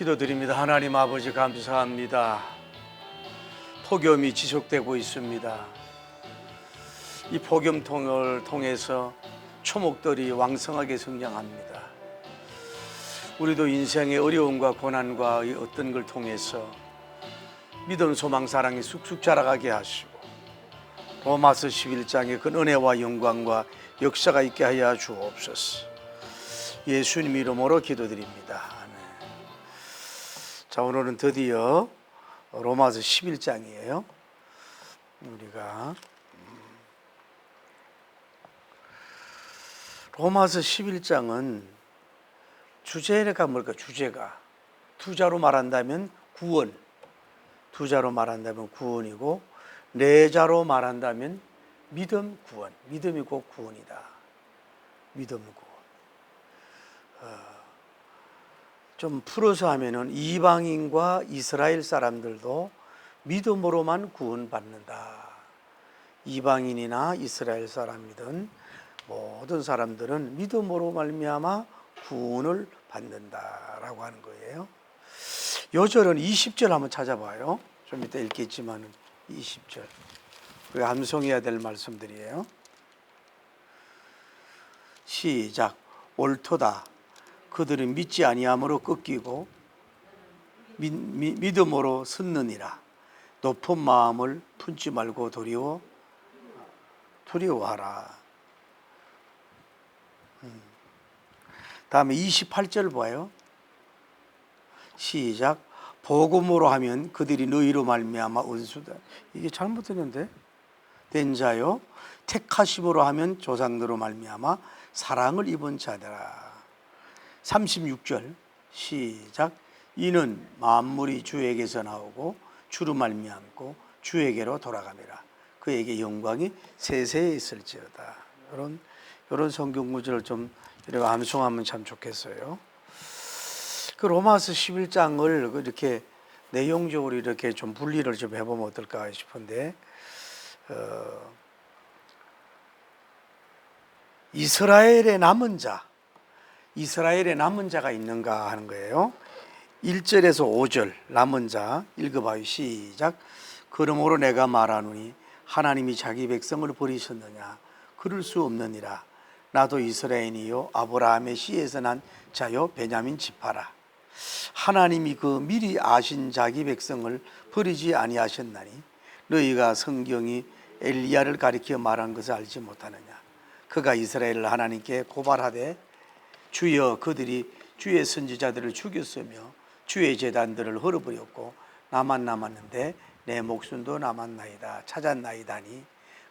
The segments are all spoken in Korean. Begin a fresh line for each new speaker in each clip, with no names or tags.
기도드립니다. 하나님 아버지 감사합니다. 폭염이 지속되고 있습니다. 이 폭염통을 통해서 초목들이 왕성하게 성장합니다. 우리도 인생의 어려움과 고난과 어떤 걸 통해서 믿음, 소망, 사랑이 쑥쑥 자라가게 하시고 로마서 11장에 그 은혜와 영광과 역사가 있게 하여 주옵소서. 예수님 이름으로 기도드립니다. 자, 오늘은 드디어 로마서 11장이에요. 우리가 로마서 11장은 주제가 뭘까? 주제가 두 자로 말한다면 구원, 두 자로 말한다면 구원이고 네 자로 말한다면 믿음, 구원. 믿음이 곧 구원이다. 믿음, 구원. 좀 풀어서 하면은 이방인과 이스라엘 사람들도 믿음으로만 구원받는다. 이방인이나 이스라엘 사람이든 모든 사람들은 믿음으로 말미암아 구원을 받는다라고 하는 거예요. 요절은 20절 한번 찾아봐요. 좀 이따 읽겠지만은 20절. 우리가 암송해야 될 말씀들이에요. 시작. 옳도다. 그들은 믿지 아니함으로 꺾이고 믿음으로 섰느니라. 높은 마음을 품지 말고 두려워하라. 다음에 28절 봐요. 시작. 복음으로 하면 그들이 너희로 말미암아 은수다. 이게 잘못됐는데. 된 자요. 택하심으로 하면 조상들로 말미암아 사랑을 입은 자들아. 36절 시작. 이는 만물이 주에게서 나오고 주로 말미암고 주에게로 돌아가니라. 그에게 영광이 세세에 있을지어다. 이런 성경 구절을 좀 이렇게 암송하면 참 좋겠어요. 그 로마서 11장을 이렇게 내용적으로 이렇게 좀 분리를 좀 해보면 어떨까 싶은데, 이스라엘의 남은 자가 있는가 하는 거예요. 1절에서 5절 남은 자 읽어봐요. 시작. 그러므로 내가 말하노니 하나님이 자기 백성을 버리셨느냐? 그럴 수 없느니라. 나도 이스라엘이요 아브라함의 씨에서 난 자요 베냐민 지파라. 하나님이 그 미리 아신 자기 백성을 버리지 아니하셨나니 너희가 성경이 엘리야를 가리켜 말한 것을 알지 못하느냐? 그가 이스라엘을 하나님께 고발하되 주여 그들이 주의 선지자들을 죽였으며 주의 제단들을 헐어버렸고 나만 남았는데 내 목숨도 남았나이다 찾았나이다니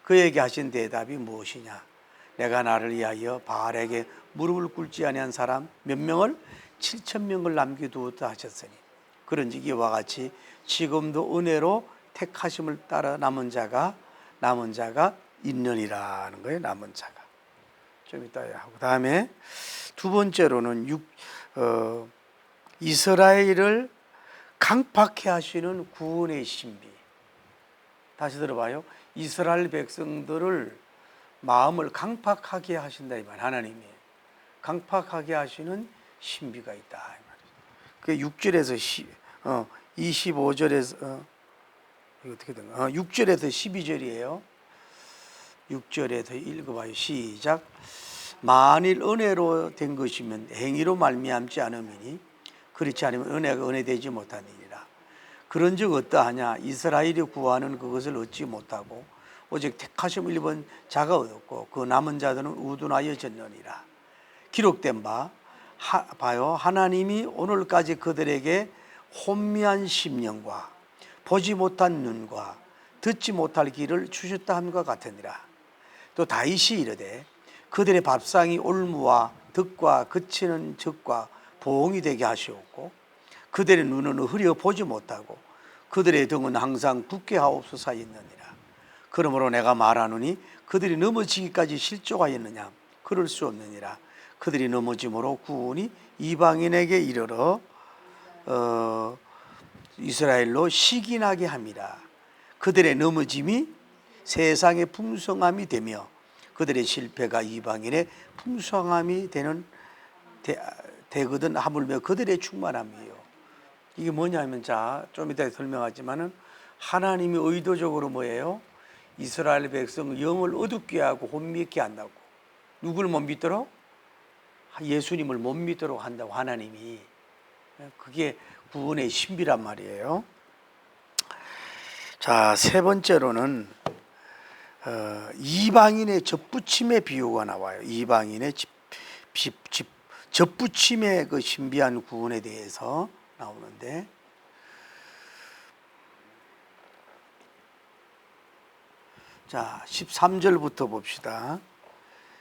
그에게 하신 대답이 무엇이냐? 내가 나를 위하여 바알에게 무릎을 꿇지 아니한 사람 몇 명을 7,000명을 남겨두었다 하셨으니 그런즉 이와 같이 지금도 은혜로 택하심을 따라 남은 자가 있느니라는 거예요. 남은 자가 좀 이따 하고 다음에 두 번째로는 이스라엘을 강팍해 하시는 구원의 신비. 다시 들어봐요. 이스라엘 백성들을 마음을 강팍하게 하신다 이 말. 하나님이 강팍하게 하시는 신비가 있다 이 말이죠. 그 6절에서 25절에서 이거 어떻게 된가? 6절에서 12절이에요. 6절에서 읽어봐요. 시작. 만일 은혜로 된 것이면 행위로 말미암지 않음이니 그렇지 않으면 은혜가 은혜되지 못하니라. 그런즉 어떠하냐? 이스라엘이 구하는 그것을 얻지 못하고 오직 택하심을 입은 자가 얻었고 그 남은 자들은 우둔하여졌느니라. 기록된 봐요. 하나님이 오늘까지 그들에게 혼미한 심령과 보지 못한 눈과 듣지 못할 귀를 주셨다 함과 같으니라. 또 다윗이 이르되 그들의 밥상이 올무와 득과 그치는 적과 보응이 되게 하시옵고 그들의 눈은 흐려 보지 못하고 그들의 등은 항상 붓게 하옵소서 하였느니라. 그러므로 내가 말하노니 그들이 넘어지기까지 실족하였느냐? 그럴 수 없느니라. 그들이 넘어짐으로 구원이 이방인에게 이르러 이스라엘로 시기나게 함이라. 그들의 넘어짐이 세상의 풍성함이 되며 그들의 실패가 이방인의 풍성함이 되거든. 하물며 그들의 충만함이요 이게 뭐냐면, 자, 좀 이따 설명하지만은 하나님이 의도적으로 뭐예요? 이스라엘 백성 영을 어둡게 하고 혼미케 한다고. 누굴 못 믿도록? 예수님을 못 믿도록 한다고, 하나님이. 그게 구원의 신비란 말이에요. 자, 세 번째로는 이방인의 접붙임의 비유가 나와요. 이방인의 접붙임의 그 신비한 구원에 대해서 나오는데, 자, 13절부터 봅시다.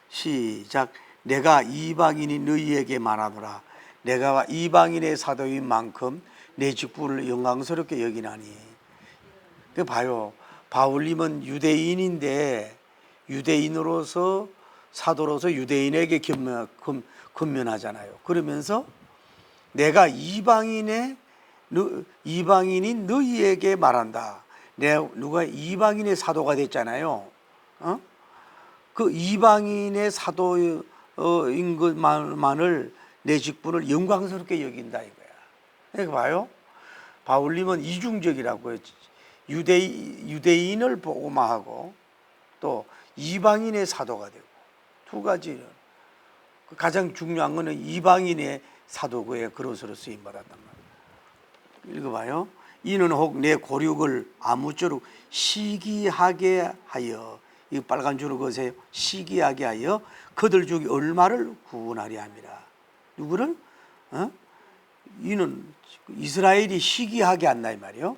시작. 내가 이방인이 너희에게 말하노라. 내가 이방인의 사도인 만큼 내 직분을 영광스럽게 여기나니. 그 봐요. 바울님은 유대인인데 유대인으로서 사도로서 유대인에게 근면하잖아요. 그러면서 내가 이방인인 너희에게 말한다. 누가 이방인의 사도가 됐잖아요. 그 이방인의 사도인 것만을 내 직분을 영광스럽게 여긴다 이거야. 그러니까 봐요. 바울님은 이중적이라고 했지. 유대인을 보고만 하고 또 이방인의 사도가 되고, 두 가지는 가장 중요한 것은 이방인의 사도고의 그릇으로 쓰임 받았단 말이에요. 읽어봐요. 이는 혹 내 고륙을 아무쪼록 시기하게 하여, 이 빨간 줄을 그으세요. 시기하게 하여 그들 중에 얼마를 구원하려 함이라. 누구를? 이는 이스라엘이 시기하게 한다 이 말이에요.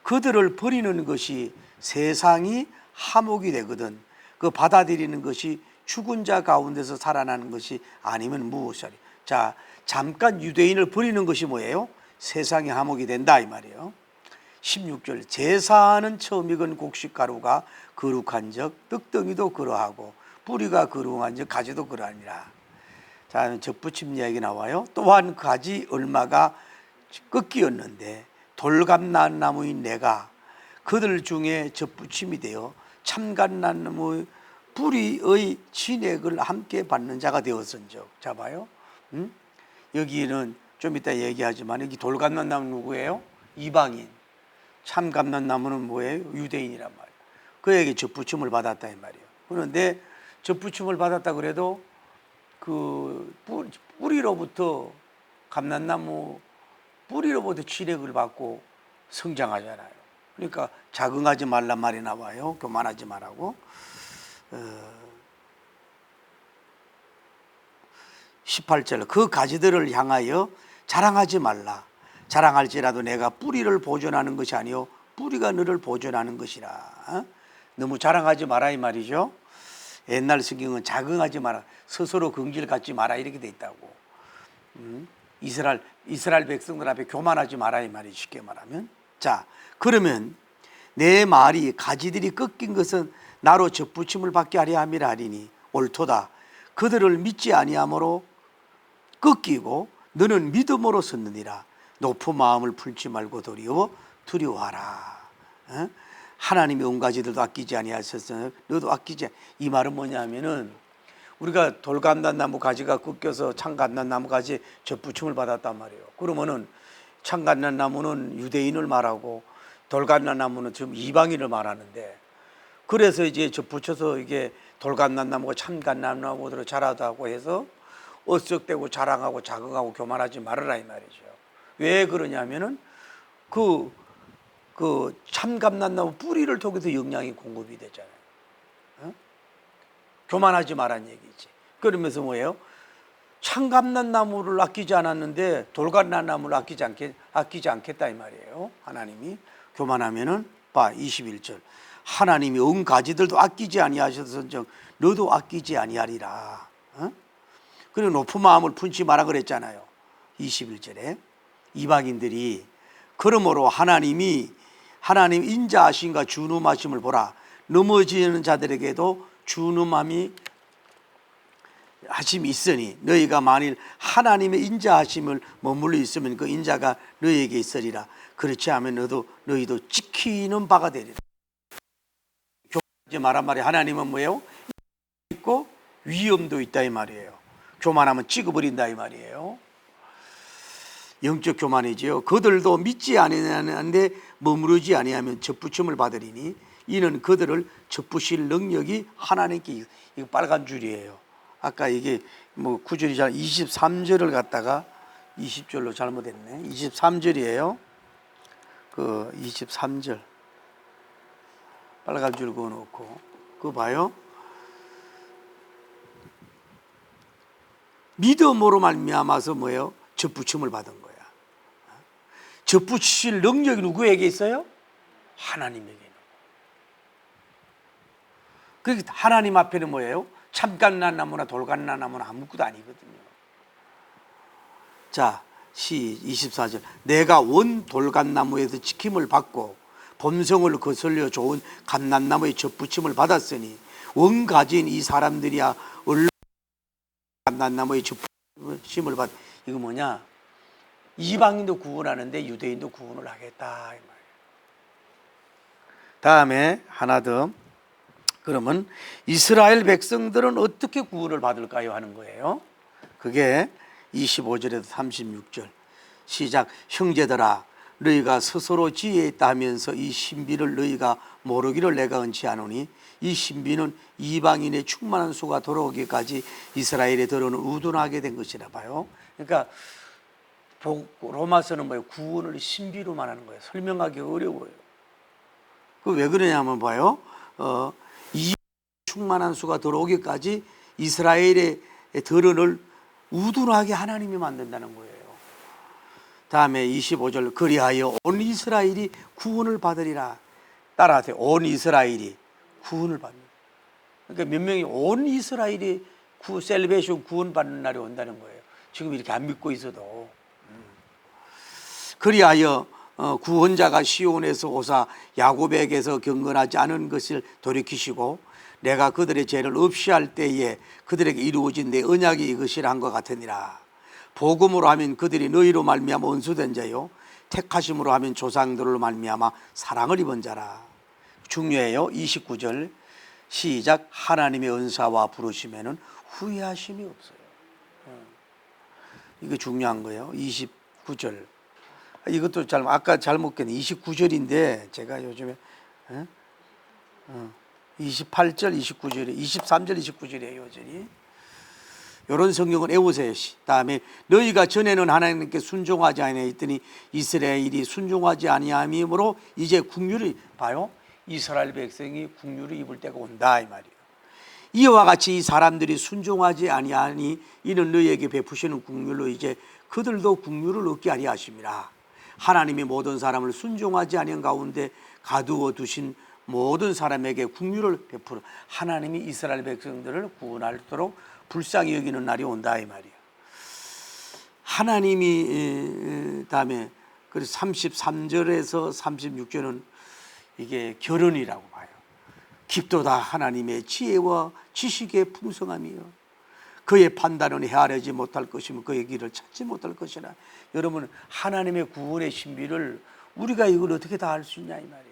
그들을 버리는 것이 세상이 화목이 되거든 그 받아들이는 것이 죽은 자 가운데서 살아나는 것이 아니면 무엇이리. 자, 잠깐 유대인을 버리는 것이 뭐예요? 세상이 화목이 된다 이 말이에요. 16절. 제사는 처음 익은 곡식가루가 거룩한 적 떡덩이도 그러하고 뿌리가 거룩한 적 가지도 그러하니라. 자, 접붙임 이야기 나와요. 또한 가지 얼마가 꺾이었는데 돌감난나무인 내가 그들 중에 접붙임이 되어 참감난나무 뿌리의 진액을 함께 받는 자가 되었은즉. 자, 봐요. 여기는 좀 이따 얘기하지만 여기 돌감난나무 누구예요? 이방인. 참감난나무는 뭐예요? 유대인이란 말이에요. 그에게 접붙임을 받았다 이 말이에요. 그런데 접붙임을 받았다 그래도 그 뿌리로부터, 감난나무 뿌리로부터 진액을 받고 성장하잖아요. 그러니까 자긍하지 말란 말이 나와요. 교만하지 말라고. 18절. 그 가지들을 향하여 자랑하지 말라. 자랑할지라도 내가 뿌리를 보존하는 것이 아니요 뿌리가 너를 보존하는 것이라. 너무 자랑하지 마라 이 말이죠. 옛날 성경은 자긍하지 마라, 스스로 긍지를 갖지 마라 이렇게 돼 있다고. 이스라엘 백성들 앞에 교만하지 마라 이 말이, 쉽게 말하면. 자, 그러면 내 말이 가지들이 꺾인 것은 나로 접붙임을 받게 하려 함이라 하리니 옳도다. 그들을 믿지 아니함으로 꺾이고 너는 믿음으로 섰느니라. 높은 마음을 품지 말고 도리어 두려워하라. 하나님이 온 가지들도 아끼지 아니하셨으니 너도 아끼지. 이 말은 뭐냐면은 우리가 돌감난나무 가지가 꺾여서 참감난나무 가지 접붙임을 받았단 말이에요. 그러면은 참감난나무는 유대인을 말하고 돌감난나무는 지금 이방인을 말하는데, 그래서 이제 접붙여서 이게 돌감난나무가 참감난나무로 자라다고 해서 어썩대고 자랑하고 자긍하고 교만하지 말아라 이 말이죠. 왜 그러냐면은 그 참감난나무 뿌리를 통해서 영양이 공급이 되잖아요. 교만하지 말란 얘기지. 그러면서 뭐예요? 참감난나무를 아끼지 않았는데 돌감난나무를 아끼지 않겠다 이 말이에요. 하나님이. 교만하면은 봐, 21절. 하나님이 온 가지들도 아끼지 아니하셔서 너도 아끼지 아니하리라. 그리고 높은 마음을 품지 마라 그랬잖아요. 21절에 이방인들이 그러므로 하나님 인자하심과 준엄하심을 보라. 넘어지는 자들에게도 준엄함이 하심이 있으니 너희가 만일 하나님의 인자하심을 머물러 있으면 그 인자가 너희에게 있으리라. 그렇지 않으면 너희도 지키는 바가 되리라. 교만하지 말란 말이, 하나님은 뭐예요? 있고 위험도 있다 이 말이에요. 교만하면 찍어버린다 이 말이에요. 영적 교만이지요. 그들도 믿지 아니하는데 머무르지 아니하면 접붙임을 받으리니 이는 그들을 접붙일 능력이 하나님께. 이거 빨간 줄이에요. 아까 이게 뭐 9절이 잘 23절을 갖다가 20절로 잘못했네. 23절이에요. 그 23절 빨간 줄 그어놓고 그거 봐요. 믿음으로 말미암아서 뭐예요? 접붙임을 받은 거야. 접붙이실 능력이 누구에게 있어요? 하나님에게. 그 하나님 앞에는 뭐예요? 참갓난 나무나 돌갓난 나무나 아무것도 아니거든요. 자, 24절. 내가 원 돌갓나무에서 지킴을 받고 범성을 거슬려 좋은 감난나무의 접붙임을 받았으니 원 가진 이 사람들이야 얼른 감난나무의 접붙임을 받. 이거 뭐냐? 이방인도 구원하는데 유대인도 구원을 하겠다 이 말이에요. 다음에 하나 더. 그러면 이스라엘 백성들은 어떻게 구원을 받을까요? 하는 거예요. 그게 25절에서 36절 시작. 형제들아 너희가 스스로 지혜 있다 하면서 이 신비를 너희가 모르기를 내가 원치하노니 이 신비는 이방인의 충만한 수가 돌아오기까지 이스라엘에 들어오는 우둔하게 된 것이라 봐요. 그러니까 로마서는 뭐예요? 구원을 신비로 말하는 거예요. 설명하기 어려워요. 그 왜 그러냐면 봐요. 이 충만한 수가 들어오기까지 이스라엘의 들은을 우둔하게 하나님이 만든다는 거예요. 다음에 25절 그리하여 온 이스라엘이 구원을 받으리라. 따라하세요. 온 이스라엘이 구원을 받는. 그러니까 몇 명이 온 이스라엘이 셀베이션 구원받는 날이 온다는 거예요. 지금 이렇게 안 믿고 있어도. 그리하여 구원자가 시온에서 오사 야곱에게서 경건하지 않은 것을 돌이키시고 내가 그들의 죄를 없이 할 때에 그들에게 이루어진 내 언약이 이것이라 한 것 같으니라. 복음으로 하면 그들이 너희로 말미암아 원수된 자요 택하심으로 하면 조상들로 말미암아 사랑을 입은 자라. 중요해요. 29절 시작. 하나님의 은사와 부르심에는 후회하심이 없어요. 이거 중요한 거예요. 29절 이것도 아까 잘못 깼네. 29절인데 제가 요즘에 28절 29절에 23절 29절이에요. 요절이. 이런 성경을 외우세요. 다음에 너희가 전에는 하나님께 순종하지 아니하였더니 이스라엘이 순종하지 아니함이므로 이제 국률을 봐요. 이스라엘 백성이 국률을 입을 때가 온다 이 말이에요. 이와 같이 이 사람들이 순종하지 아니하니 이는 너희에게 베푸시는 국률로 이제 그들도 국률을 얻게 하리 하심이라. 하나님이 모든 사람을 순종하지 아니한 가운데 가두어 두신 모든 사람에게 국률을 베푸는 하나님이 이스라엘 백성들을 구원하도록 불쌍히 여기는 날이 온다 이 말이에요. 하나님이 다음에 그래서 33절에서 36절은 이게 결혼이라고 봐요. 깊도다 하나님의 지혜와 지식의 풍성함이요 그의 판단은 헤아리지 못할 것이며 그의 길을 찾지 못할 것이라. 여러분 하나님의 구원의 신비를 우리가 이걸 어떻게 다 알 수 있냐 이 말이야.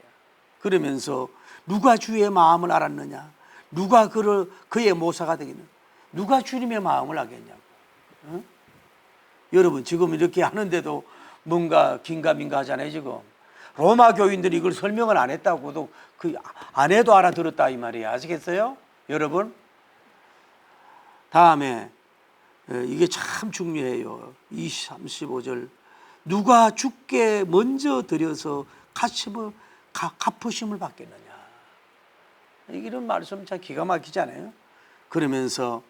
그러면서 누가 주의 마음을 알았느냐, 누가 그의 모사가 되겠느냐, 누가 주님의 마음을 알겠냐고. 응? 여러분 지금 이렇게 하는데도 뭔가 긴가민가 하잖아요. 지금 로마 교인들이 이걸 설명을 안 했다고도 그 안 해도 알아들었다 이 말이에요. 아시겠어요? 여러분 다음에 이게 참 중요해요. 35절 누가 주께 먼저 드려서 갚으심을 받겠느냐. 이런 말씀 참 기가 막히지 않아요? 그러면서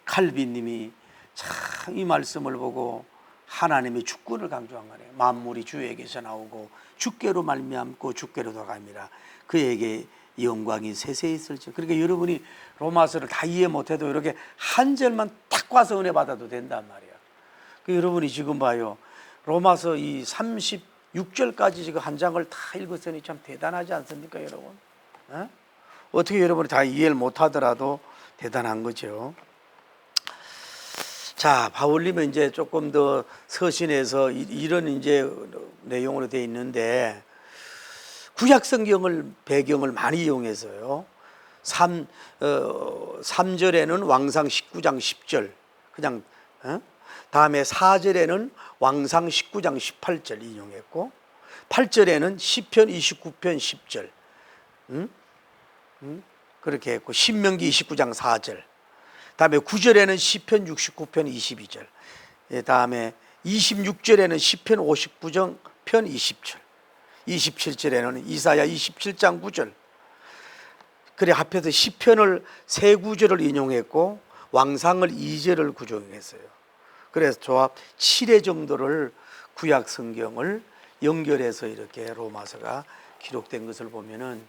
칼빈님이 참 이 말씀을 보고 하나님의 주권을 강조한 거예요. 만물이 주에게서 나오고 주께로 말미암고 주께로 돌아갑니다. 그에게 영광이 세세히 있을지. 그러니까 여러분이 로마서를 다 이해 못해도 이렇게 한 절만 딱 와서 은혜 받아도 된단 말이야. 여러분이 지금 봐요. 로마서 이 36절까지 지금 한 장을 다 읽었으니 참 대단하지 않습니까, 여러분? 어떻게 여러분이 다 이해를 못하더라도 대단한 거죠. 자, 바울님은 이제 조금 더 서신해서 이런 이제 내용으로 되어 있는데 구약 성경을 배경을 많이 이용해서요. 3절에는 왕상 19장 10절 그냥 다음에 4절에는 왕상 19장 18절 인용했고 8절에는 시편 29편 10절 그렇게 했고 신명기 29장 4절 다음에 9절에는 시편 69편 22절 다음에 26절에는 시편 59편 20절 27절에는 이사야 27장 9절 그래 합해서 시편을 세 구절을 인용했고 왕상을 2절을 구정했어요. 그래서 조합 7회 정도를 구약 성경을 연결해서 이렇게 로마서가 기록된 것을 보면은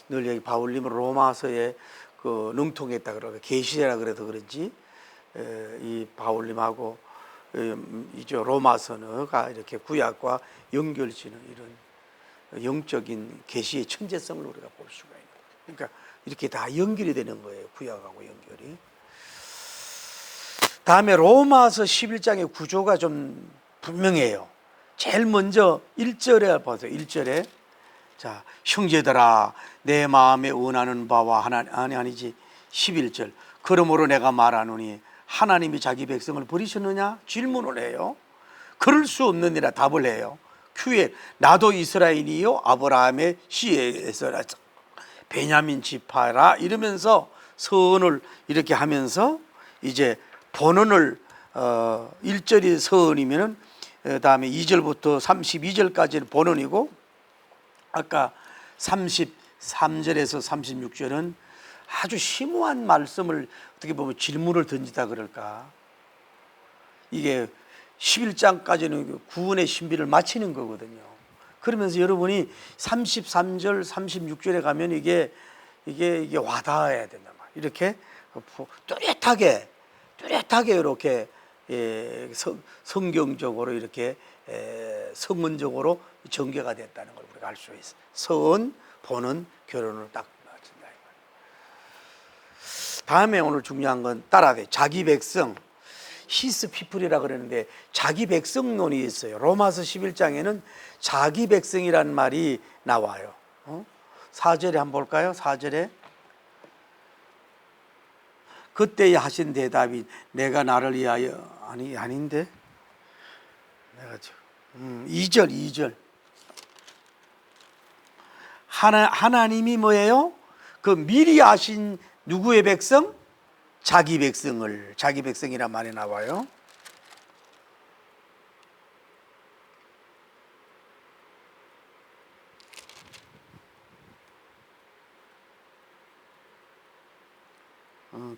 늘 여기 바울님은 로마서에 그 능통했다 그러고 계시라 그래서 그런지 이 바울님하고 이제 로마서가 이렇게 구약과 연결지는 이런 영적인 계시의 천재성을 우리가 볼 수가 있는 거예요. 그러니까 이렇게 다 연결이 되는 거예요. 구약하고 연결이. 다음에 로마서 11장의 구조가 좀 분명해요. 제일 먼저 1절에 보세요. 1절에 자 형제들아 내 마음에 원하는 바와 아니지 11절 그러므로 내가 말하노니 하나님이 자기 백성을 버리셨느냐 질문을 해요. 그럴 수 없느니라 답을 해요. 큐에 나도 이스라엘이요 아브라함의 씨에서라 베냐민 지파라 이러면서 서언을 이렇게 하면서 이제 본언을 1절이 서언이면은 다음에 2절부터 32절까지는 본언이고 아까 33절에서 36절은 아주 심오한 말씀을 어떻게 보면 질문을 던지다 그럴까. 이게 11장까지는 구원의 신비를 마치는 거거든요. 그러면서 여러분이 33절, 36절에 가면 이게 와닿아야 된단 말이에요. 이렇게 뚜렷하게 이렇게 성경적으로 이렇게 성문적으로 전개가 됐다는 걸 우리가 알 수 있어요. 서언, 본언, 결혼을 딱 마친다. 다음에 오늘 중요한 건 따라야 돼. 자기 백성, 히스 피플이라 그러는데 자기 백성론이 있어요. 로마서 11장에는 자기 백성이란 말이 나와요. 4절에 한번 볼까요? 4절에 그때 하신 대답이 내가 나를 위하여 아닌데 내가 지금 2절 하나님이 뭐예요? 그 미리 아신 누구의 백성? 자기 백성이란 말이 나와요.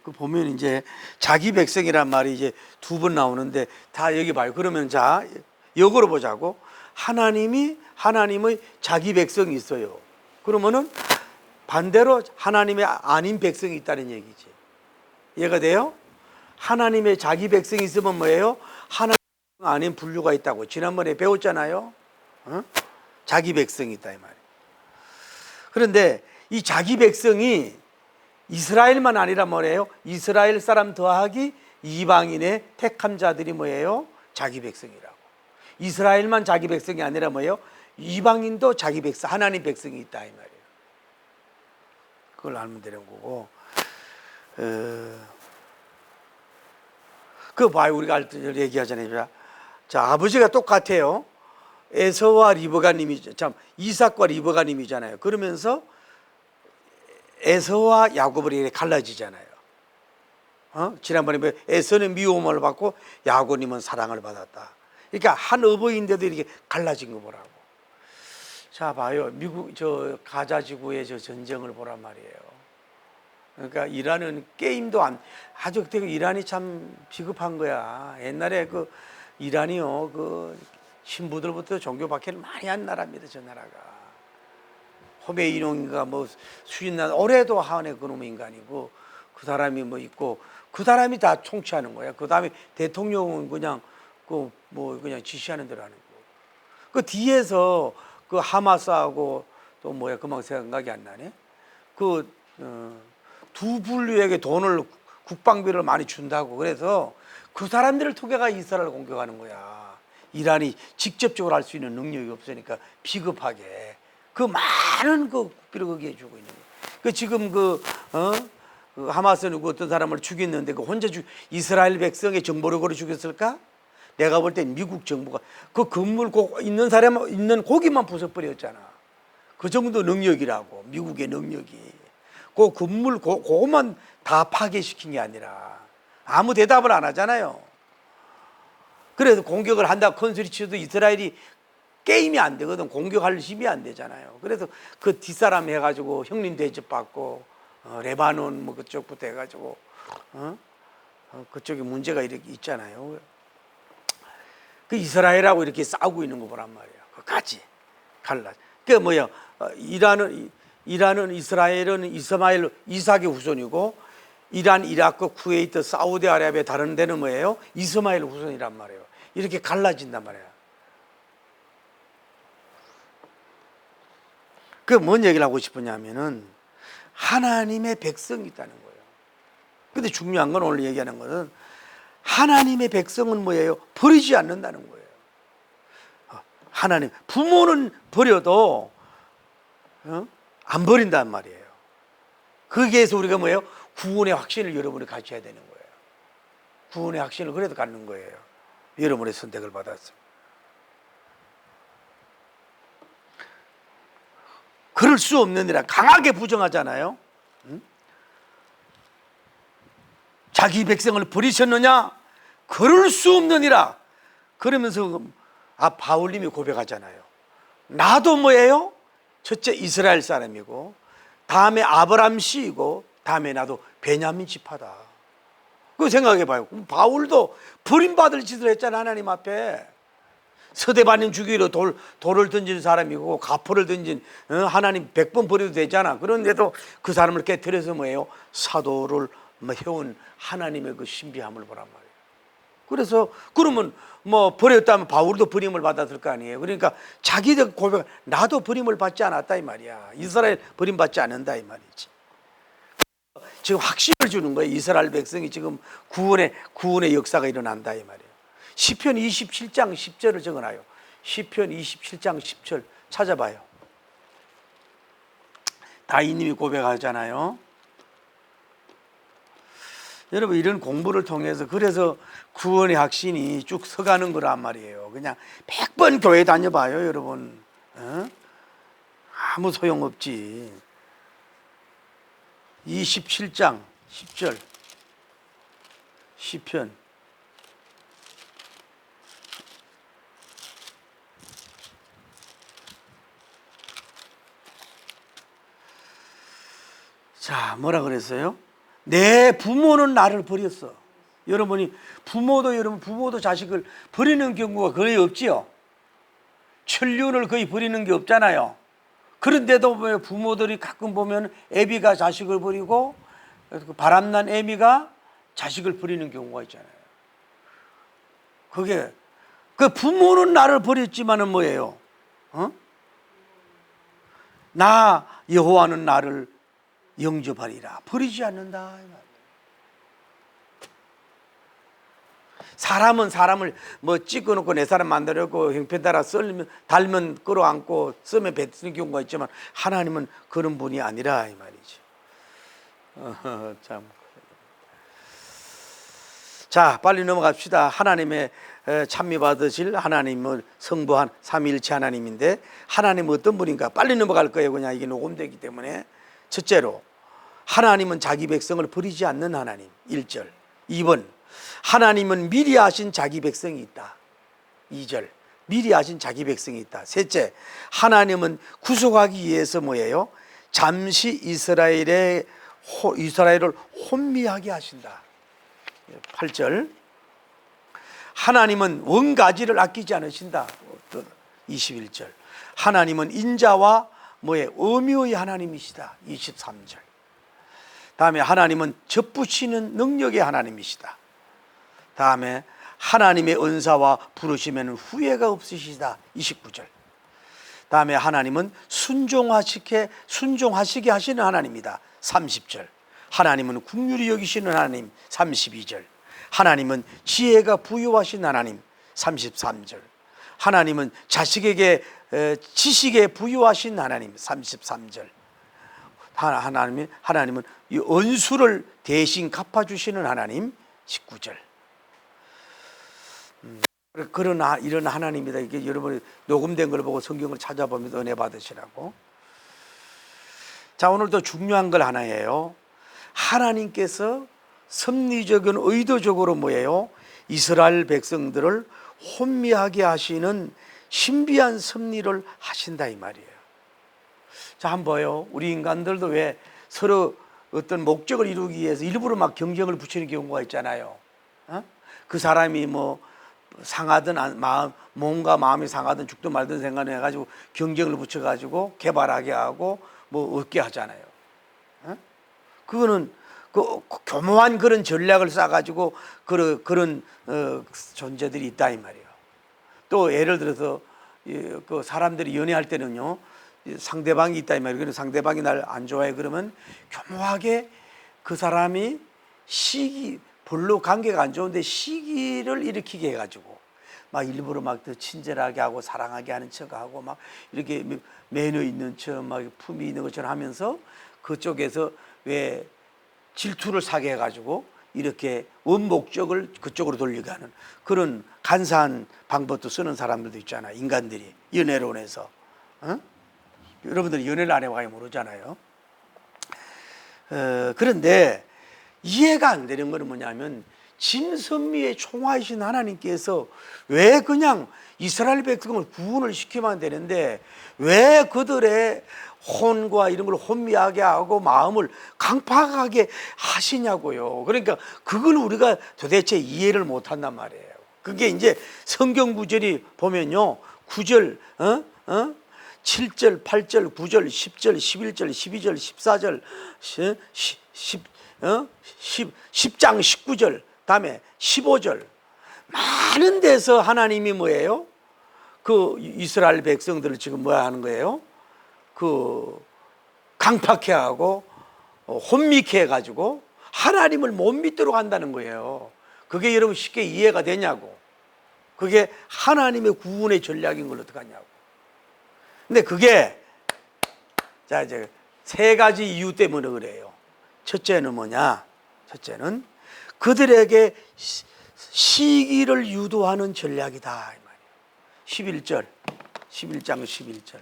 그 보면 이제 자기 백성이란 말이 이제 두 번 나오는데 다 여기 봐요. 그러면 자 역으로 보자고. 하나님의 자기 백성이 있어요. 그러면은 반대로 하나님의 아닌 백성이 있다는 얘기지. 이해가 돼요? 하나님의 자기 백성이 있으면 뭐예요? 하나님 아닌 분류가 있다고 지난번에 배웠잖아요. 자기 백성이 있다 이 말이에요. 그런데 이 자기 백성이 이스라엘만 아니라 뭐예요? 이스라엘 사람 더하기 이방인의 택함 자들이 뭐예요? 자기 백성이라고. 이스라엘만 자기 백성이 아니라 뭐예요? 이방인도 자기 백성, 하나님 백성이 있다 이 말이에요. 그걸 알면 되는 거고. 그거 봐요. 우리가 얘기하잖아요. 자, 아버지가 똑같아요. 에서와 리브가님이 참 이삭과 리브가님이잖아요. 그러면서 에서와 야곱을 이렇게 갈라지잖아요. 지난번에 에서는 미움을 받고 야곱님은 사랑을 받았다. 그러니까 한 어버이인데도 이렇게 갈라진 거 보라고. 자, 봐요. 미국 저 가자 지구의 저 전쟁을 보란 말이에요. 그러니까 이란은 게임도 아주 되게 이란이 참 비겁한 거야. 옛날에 그 이란이요, 그 신부들부터 종교 박해를 많이 한 나라입니다. 저 나라가. 호메이노인가 뭐 수인나 올해도 하네 그놈 인간이고 그 사람이 뭐 있고 그 사람이 다 통치하는 거야. 그 다음에 대통령은 그냥 그 뭐 그냥 지시하는 대로 하는 거. 그 뒤에서 그 하마스하고 또 뭐야 그만 생각이 안 나네. 그 두 분류에게 돈을 국방비를 많이 준다고 그래서 그 사람들을 통해가 이스라엘을 공격하는 거야. 이란이 직접적으로 할 수 있는 능력이 없으니까 비겁하게 그 많은 그 국비를 거기에 주고 있는 거야. 그 지금 그 하마스는 그 어떤 사람을 죽였는데 그 혼자 이스라엘 백성의 정보력으로 죽였을까? 내가 볼 땐 미국 정부가 그 건물 있는 사람 있는 고기만 부숴버렸잖아. 그 정도 능력이라고. 미국의 능력이. 그 건물 그것만 다 파괴시킨 게 아니라 아무 대답을 안 하잖아요. 그래서 공격을 한다 큰 소리 치도 이스라엘이 게임이 안 되거든. 공격할 힘이 안 되잖아요. 그래서 그 뒷사람 해가지고 형님 대접받고 레바논 뭐 그쪽부터 해가지고 그쪽에 문제가 이렇게 있잖아요. 그 이스라엘하고 이렇게 싸우고 있는 거 보란 말이야. 그까지 갈라. 그게 뭐야? 이란은 이스라엘은 이삭의 후손이고 이란, 이라크, 쿠웨이트, 사우디아라비아 다른 데는 뭐예요? 이스마엘 후손이란 말이에요. 이렇게 갈라진단 말이야. 그 뭔 얘기를 하고 싶으냐면은 하나님의 백성이 있다는 거예요. 근데 중요한 건 오늘 얘기하는 것은 하나님의 백성은 뭐예요? 버리지 않는다는 거예요. 하나님, 부모는 버려도 안 버린단 말이에요. 거기에서 우리가 뭐예요? 구원의 확신을 여러분이 가져야 되는 거예요. 구원의 확신을 그래도 갖는 거예요. 여러분의 선택을 받았어요. 그럴 수 없느니라 강하게 부정하잖아요. 자기 백성을 버리셨느냐? 그럴 수 없느니라. 그러면서 바울님이 고백하잖아요. 나도 뭐예요? 첫째 이스라엘 사람이고 다음에 아브람 씨이고 다음에 나도 베냐민 지파다. 그거 생각해 봐요. 바울도 버림받을 짓을 했잖아. 하나님 앞에 서대반님 죽이러 돌을 던진 사람이고 가포를 던진 하나님 100번 버려도 되잖아. 그런데도 그 사람을 깨뜨려서 뭐예요? 사도를 해온 하나님의 그 신비함을 보란 말이에요. 그래서 그러면 뭐 버렸다면 바울도 버림을 받았을 거 아니에요. 그러니까 자기들 고백, 나도 버림을 받지 않았다 이 말이야. 이스라엘 버림받지 않는다 이 말이지. 지금 확신을 주는 거예요. 이스라엘 백성이 지금 구원의 역사가 일어난다 이 말이에요. 시편 27장 10절을 적어놔요. 시편 27장 10절 찾아봐요. 다윗님이 고백하잖아요. 여러분 이런 공부를 통해서 그래서 구원의 확신이 쭉 서가는 거란 말이에요. 그냥 100번 교회 다녀봐요 여러분. 아무 소용없지. 27장 10절 시편 자 뭐라 그랬어요? 내 부모는 나를 버렸어. 여러분 부모도 자식을 버리는 경우가 거의 없지요. 천륜을 거의 버리는 게 없잖아요. 그런데도 부모들이 가끔 보면 애비가 자식을 버리고 바람난 애미가 자식을 버리는 경우가 있잖아요. 그게 그 부모는 나를 버렸지만은 뭐예요? 나 여호와는 나를 영접하리라. 버리지 않는다. 사람은 사람을 뭐 찍어놓고 내 사람 만들었고 형편 따라 달면 끌어안고 썸에 뱉는 경우가 있지만 하나님은 그런 분이 아니라 이 말이죠. 참. 자 빨리 넘어갑시다. 하나님의 찬미 받으실 하나님은 성부한 삼위일체 하나님인데 하나님은 어떤 분인가? 빨리 넘어갈 거예요. 그냥 이게 녹음되기 때문에. 첫째로 하나님은 자기 백성을 버리지 않는 하나님 1절. 2번 하나님은 미리 아신 자기 백성이 있다. 2절 미리 아신 자기 백성이 있다. 셋째 하나님은 구속하기 위해서 뭐예요? 잠시 이스라엘을 혼미하게 하신다. 8절 하나님은 원가지를 아끼지 않으신다. 21절 하나님은 인자와 어미의 하나님이시다. 23절 다음에 하나님은 접붙이는 능력의 하나님이시다. 다음에 하나님의 은사와 부르시면 후회가 없으시다. 29절 다음에 하나님은 순종하시게 하시는 하나님이다. 30절 하나님은 긍휼히 여기시는 하나님. 32절 하나님은 지혜가 부유하신 하나님. 33절 하나님은 자식에게 지식에 부유하신 하나님. 33절 하나님은 이恩수를 대신 갚아주시는 하나님. 19절 이런 하나님이다. 이게 여러분이 녹음된 걸 보고 성경을 찾아보면서 은혜 받으시라고. 자, 오늘도 중요한 걸 하나예요. 하나님께서 섭리적인 의도적으로 뭐예요? 이스라엘 백성들을 혼미하게 하시는 신비한 섭리를 하신다 이 말이에요. 자, 한번 봐요. 우리 인간들도 왜 서로 어떤 목적을 이루기 위해서 일부러 막 경쟁을 붙이는 경우가 있잖아요. 그 사람이 뭐 상하든 몸과 마음이 상하든 죽든 말든 생각을 해가지고 경쟁을 붙여가지고 개발하게 하고 뭐 얻게 하잖아요. 그거는 그 교묘한 그런 전략을 쌓아가지고 그런 존재들이 있다 이 말이에요. 또 예를 들어서 그 사람들이 연애할 때는요, 상대방이 있다 이 말이에요. 그래서 상대방이 날 안 좋아해 그러면 교묘하게 그 사람이 별로 관계가 안 좋은데 시기를 일으키게 해가지고 막 일부러 막 더 친절하게 하고 사랑하게 하는 척하고 막 이렇게 매너 있는 척 막 품이 있는 것처럼 하면서 그쪽에서 왜 질투를 사게 해가지고 이렇게 원목적을 그쪽으로 돌리게 하는 그런 간사한 방법도 쓰는 사람들도 있잖아요. 인간들이 연애론에서. 여러분들이 연애를 안 해봐야 모르잖아요. 그런데 이해가 안 되는 것은 뭐냐면 진선미의 총화이신 하나님께서 왜 그냥 이스라엘 백성을 구원을 시키면 되는데 왜 그들의 혼과 이런 걸 혼미하게 하고 마음을 강팍하게 하시냐고요. 그러니까 그걸 우리가 도대체 이해를 못한단 말이에요. 그게 이제 성경 구절이 보면요, 9절, 7절, 8절, 9절, 10절, 11절, 12절, 14절, 10장 19절, 다음에 15절 많은 데서 하나님이 뭐예요? 그 이스라엘 백성들을 지금 뭐야 하는 거예요? 그 강팍해 하고 혼미케 해가지고 하나님을 못 믿도록 한다는 거예요. 그게 여러분 쉽게 이해가 되냐고. 그게 하나님의 구원의 전략인 걸 어떡하냐고. 근데 그게 자 이제 세 가지 이유 때문에 그래요. 첫째는 뭐냐? 첫째는 그들에게 시기를 유도하는 전략이다 이 말이에요. 11장 11절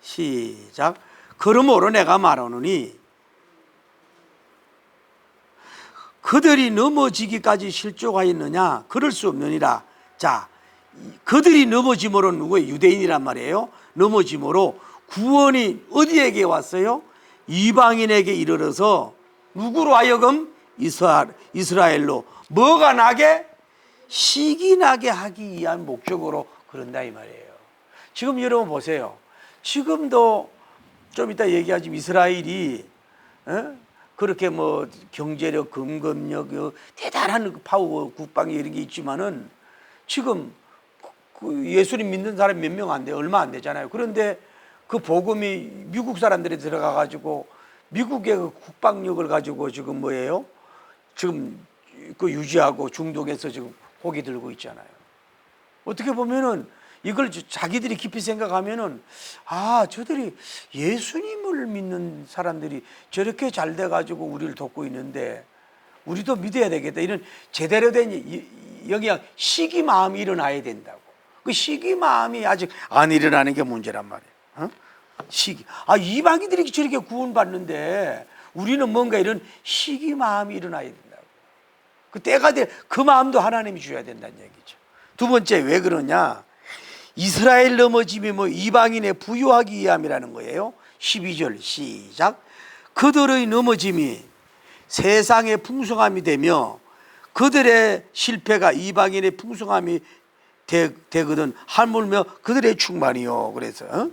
시작. 그러므로 내가 말하노니 그들이 넘어지기까지 실족하였느냐? 그럴 수 없느니라. 자, 그들이 넘어짐으로 누구의 유대인이란 말이에요. 넘어짐으로 구원이 어디에게 왔어요? 이방인에게 이르러서 누구로 하여금 이스라엘로 뭐가 나게? 시기 나게 하기 위한 목적으로 그런다 이 말이에요. 지금 여러분 보세요. 지금도 좀 이따 얘기하지만 이스라엘이 그렇게 뭐 경제력, 금검력, 대단한 파워 국방이 이런 게 있지만은 지금 그 예수님 믿는 사람이 몇 명 안 돼요. 얼마 안 되잖아요. 그런데 그 복음이 미국 사람들이 들어가 가지고 미국의 그 국방력을 가지고 지금 뭐예요? 지금 그 유지하고 중동에서 지금 고기 들고 있잖아요. 어떻게 보면은 이걸 자기들이 깊이 생각하면은 저들이 예수님을 믿는 사람들이 저렇게 잘 돼 가지고 우리를 돕고 있는데 우리도 믿어야 되겠다. 이런 제대로 된 여기 시기 마음이 일어나야 된다고. 그 시기 마음이 아직 안 일어나는 게 문제란 말이에요. 시기. 이방인들이 저렇게 구원받는데 우리는 뭔가 이런 시기 마음이 일어나야 된다고. 그 때가 그 마음도 하나님이 주셔야 된다는 얘기죠. 두 번째, 왜 그러냐? 이스라엘 넘어짐이 뭐 이방인의 부유하기 위함이라는 거예요. 12절 시작. 그들의 넘어짐이 세상의 풍성함이 되며 그들의 실패가 이방인의 풍성함이 되거든 하물며 그들의 충만이요. 그래서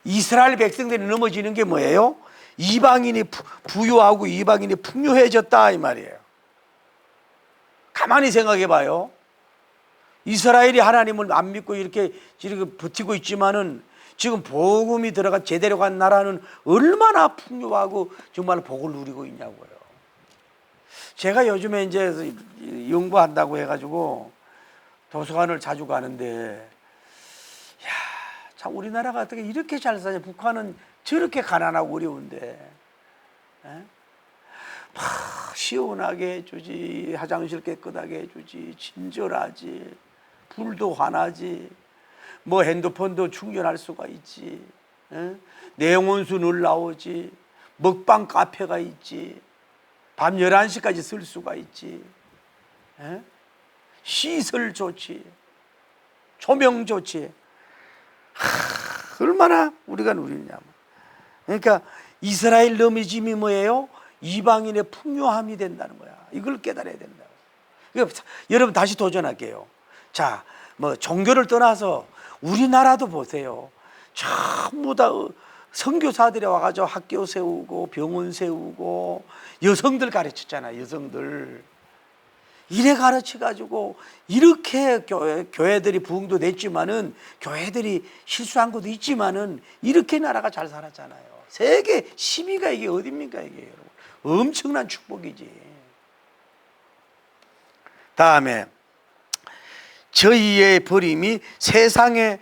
이스라엘 백성들이 넘어지는 게 뭐예요? 이방인이 부유하고 이방인이 풍요해졌다 이 말이에요. 가만히 생각해 봐요. 이스라엘이 하나님을 안 믿고 이렇게 버티고 있지만은 지금 복음이 들어가 제대로 간 나라는 얼마나 풍요하고 정말 복을 누리고 있냐고요. 제가 요즘에 이제 연구한다고 해가지고 도서관을 자주 가는데, 참 우리나라가 어떻게 이렇게 잘 사냐? 북한은 저렇게 가난하고 어려운데, 막 시원하게 해주지, 화장실 깨끗하게 해주지, 친절하지. 불도 환하지, 뭐 핸드폰도 충전할 수가 있지, 내용원수 늘 나오지, 먹방 카페가 있지, 밤 11시까지 쓸 수가 있지, 시설 좋지, 조명 좋지. 얼마나 우리가 누리냐면, 그러니까 이스라엘 넘어짐이 뭐예요? 이방인의 풍요함이 된다는 거야. 이걸 깨달아야 된다. 그러니까 여러분 다시 도전할게요. 자, 뭐 종교를 떠나서 우리나라도 보세요. 전부 다 선교사들이 와가지고 학교 세우고 병원 세우고 여성들 가르쳤잖아요. 여성들 이래 가르쳐가지고 이렇게 교회들이 부흥도 냈지만은, 교회들이 실수한 것도 있지만은 이렇게 나라가 잘 살았잖아요. 세계 10위가 이게 어딥니까 이게, 여러분. 엄청난 축복이지. 다음에 저희의 버림이 세상에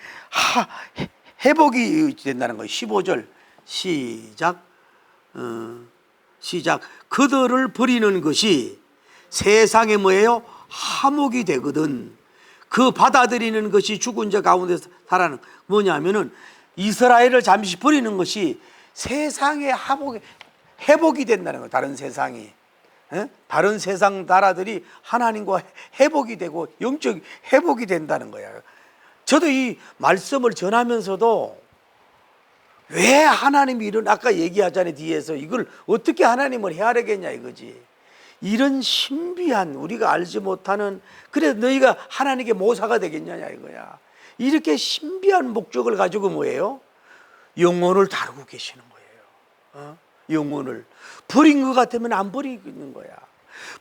회복이 된다는 거예요. 15절 시작. 시작. 그들을 버리는 것이 세상에 뭐예요? 화목이 되거든. 그 받아들이는 것이 죽은 자 가운데서 살아는 뭐냐면은, 이스라엘을 잠시 버리는 것이 세상의 회복이 된다는 거예요. 다른 세상이, 다른 세상 나라들이 하나님과 회복이 되고 영적 회복이 된다는 거야. 저도 이 말씀을 전하면서도 왜 하나님이 이런, 아까 얘기하잖아요. 뒤에서 이걸 어떻게 하나님을 헤아리겠냐 이거지. 이런 신비한, 우리가 알지 못하는, 그래 너희가 하나님께 모사가 되겠냐냐 이거야. 이렇게 신비한 목적을 가지고 뭐예요? 영혼을 다루고 계시는 거예요. 영혼을 버린 것 같으면 안 버리는 거야.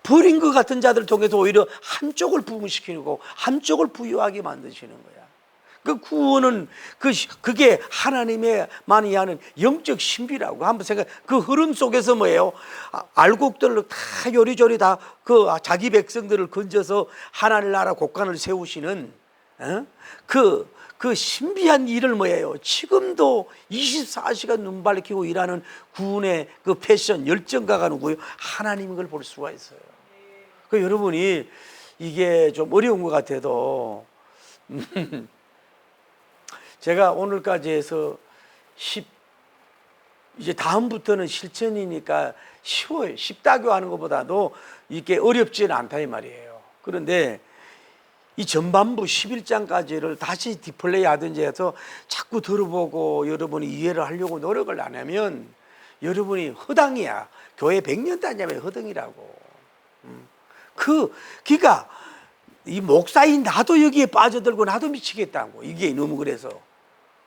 버린 것 같은 자들 통해서 오히려 한쪽을 부흥시키고 한쪽을 부유하게 만드시는 거야. 그 구원은 그게 하나님의 만이 하는 영적 신비라고. 한번 생각. 그 흐름 속에서 뭐예요? 알곡들로 다 요리조리 다 그 자기 백성들을 건져서 하나님 나라 곳간을 세우시는 그 신비한 일을 뭐예요? 지금도 24시간 눈 밝히고 일하는 구원의 그 패션 열정가가 누구예요? 하나님인 걸 볼 수가 있어요. 그 여러분이 이게 좀 어려운 것 같아도 제가 오늘까지 해서 이제 다음부터는 실천이니까 쉬워요. 십다교 하는 것보다도 이게 어렵지는 않다 이 말이에요. 그런데 이 전반부 11장까지를 다시 디플레이 하든지 해서 자꾸 들어보고 여러분이 이해를 하려고 노력을 안 하면 여러분이 허당이야. 교회 100년 다니면 허당이라고. 그러니까 이 목사인 나도 여기에 빠져들고 나도 미치겠다고. 이게 너무 그래서.